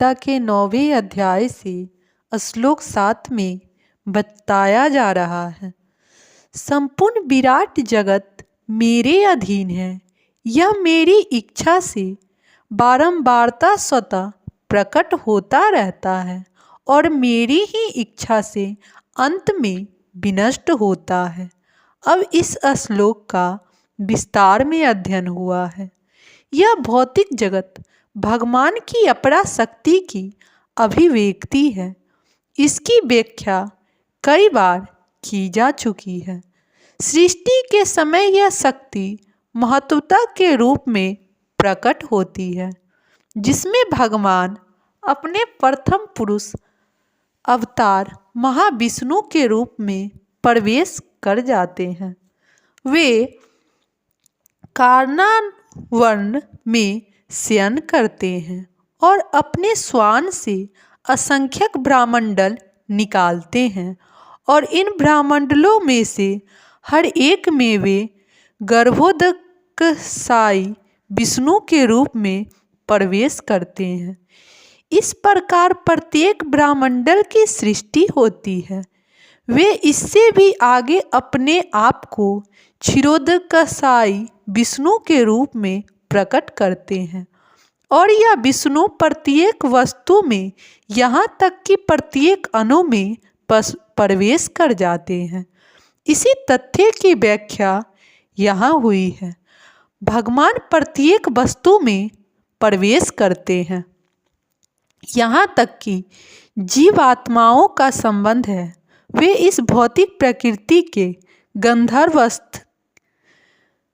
गीता के 9वें अध्याय से श्लोक 7 में बताया जा रहा है। संपूर्ण विराट जगत मेरे अधीन है। यह मेरी इच्छा से बारंबारता स्वतः प्रकट होता रहता है और मेरी ही इच्छा से अंत में विनष्ट होता है। अब इस श्लोक का विस्तार में अध्ययन हुआ है। यह भौतिक जगत भगवान की अपरा शक्ति की अभिव्यक्ति है। इसकी व्याख्या कई बार की जा चुकी है। सृष्टि के समय यह शक्ति महत्वता के रूप में प्रकट होती है, जिसमें भगवान अपने प्रथम पुरुष अवतार महाविष्णु के रूप में प्रवेश कर जाते हैं। वे कार्नावर्ण में शयन करते हैं और अपने श्वान से असंख्यक ब्रह्मंडल निकालते हैं और इन ब्रह्मंडलों में से हर एक में वे गर्भोदकशायी विष्णु के रूप में प्रवेश करते हैं। इस प्रकार प्रत्येक ब्रह्मंडल की सृष्टि होती है। वे इससे भी आगे अपने आप को क्षीरोदकशायी विष्णु के रूप में प्रकट करते हैं और यह विष्णु प्रत्येक वस्तु में, यहाँ तक कि प्रत्येक अणु में प्रवेश कर जाते हैं। इसी तथ्य की व्याख्या यहाँ हुई है। भगवान प्रत्येक वस्तु में प्रवेश करते हैं। यहाँ तक कि जीवात्माओं का संबंध है। वे इस भौतिक प्रकृति के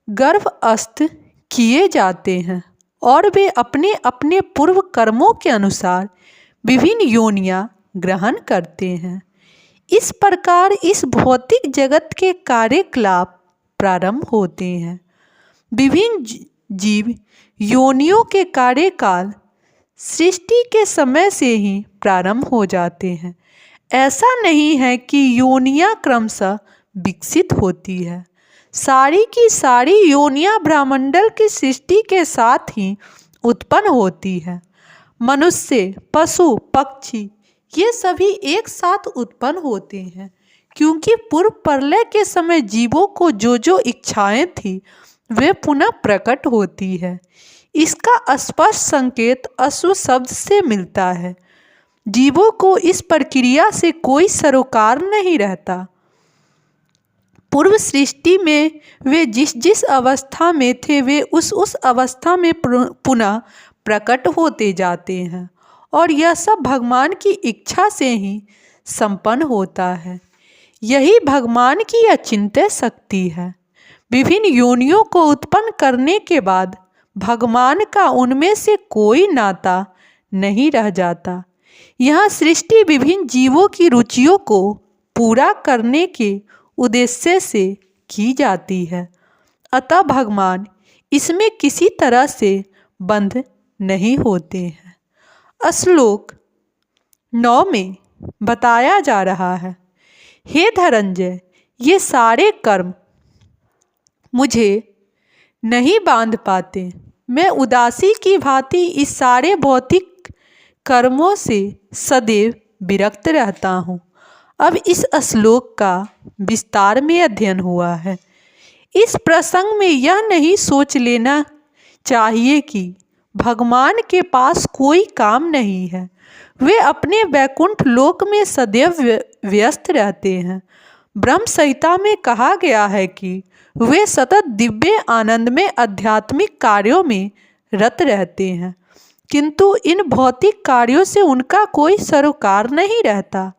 गर्भस्थ किए जाते हैं और वे अपने अपने पूर्व कर्मों के अनुसार विभिन्न योनियां ग्रहण करते हैं। इस प्रकार इस भौतिक जगत के कार्यकलाप प्रारंभ होते हैं। विभिन्न जीव योनियों के कार्यकाल सृष्टि के समय से ही प्रारंभ हो जाते हैं। ऐसा नहीं है कि योनियां क्रमशः विकसित होती है। सारी की सारी योनियां ब्रह्मांडल की सृष्टि के साथ ही उत्पन्न होती है। मनुष्य, पशु, पक्षी ये सभी एक साथ उत्पन्न होते हैं, क्योंकि पूर्व प्रलय के समय जीवों को जो इच्छाएं थी वे पुनः प्रकट होती है। इसका स्पष्ट संकेत अश्व शब्द से मिलता है। जीवों को इस प्रक्रिया से कोई सरोकार नहीं रहता। पूर्व सृष्टि में वे जिस अवस्था में थे वे उस अवस्था में पुनः प्रकट होते जाते हैं और यह सब भगवान की इच्छा से ही संपन्न होता है। यही भगवान की अचिंत्य शक्ति है। विभिन्न योनियों को उत्पन्न करने के बाद भगवान का उनमें से कोई नाता नहीं रह जाता। यह सृष्टि विभिन्न जीवों की रुचियों को पूरा करने के उद्देश्य से की जाती है। अतः भगवान इसमें किसी तरह से बंध नहीं होते हैं। श्लोक 9 में बताया जा रहा है, हे धनंजय, ये सारे कर्म मुझे नहीं बांध पाते। मैं उदासी की भांति इस सारे भौतिक कर्मों से सदैव विरक्त रहता हूँ। अब इस श्लोक का विस्तार में अध्ययन हुआ है। इस प्रसंग में यह नहीं सोच लेना चाहिए कि भगवान के पास कोई काम नहीं है। वे अपने वैकुंठ लोक में सदैव व्यस्त रहते हैं। ब्रह्म संहिता में कहा गया है कि वे सतत दिव्य आनंद में आध्यात्मिक कार्यों में रत रहते हैं, किंतु इन भौतिक कार्यों से उनका कोई सरोकार नहीं रहता।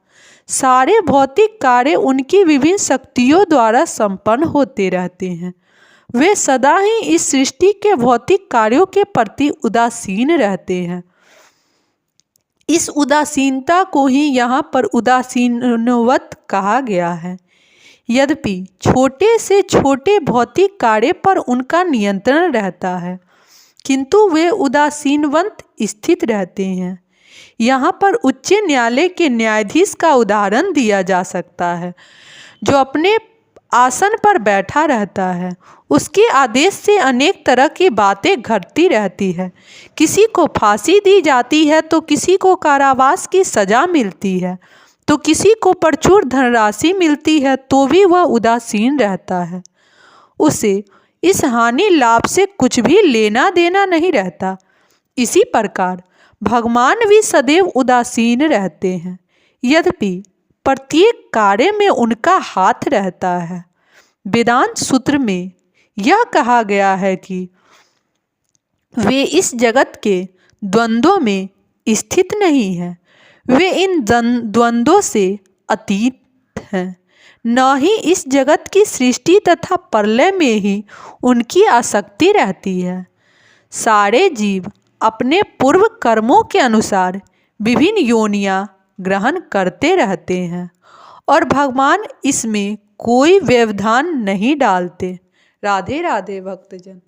सारे भौतिक कार्य उनकी विभिन्न शक्तियों द्वारा संपन्न होते रहते हैं। वे सदा ही इस सृष्टि के भौतिक कार्यों के प्रति उदासीन रहते हैं। इस उदासीनता को ही यहाँ पर उदासीनवत कहा गया है। यद्यपि छोटे से छोटे भौतिक कार्य पर उनका नियंत्रण रहता है, किंतु वे उदासीनवत स्थित रहते हैं। यहाँ पर उच्च न्यायालय के न्यायाधीश का उदाहरण दिया जा सकता है, जो अपने आसन पर बैठा रहता है। उसके आदेश से अनेक तरह की बातें घटती रहती है। किसी को फांसी दी जाती है तो किसी को कारावास की सज़ा मिलती है, तो किसी को प्रचुर धनराशि मिलती है, तो भी वह उदासीन रहता है। उसे इस हानि लाभ से कुछ भी लेना देना नहीं रहता। इसी प्रकार भगवान भी सदैव उदासीन रहते हैं, यद्यपि प्रत्येक कार्य में उनका हाथ रहता है। वेदांत सूत्र में यह कहा गया है कि वे इस जगत के द्वंद्वों में स्थित नहीं हैं, वे इन द्वंद्वों से अतीत हैं। न ही इस जगत की सृष्टि तथा प्रलय में ही उनकी आसक्ति रहती है। सारे जीव अपने पूर्व कर्मों के अनुसार विभिन्न योनियां ग्रहण करते रहते हैं और भगवान इसमें कोई व्यवधान नहीं डालते। राधे राधे भक्तजन।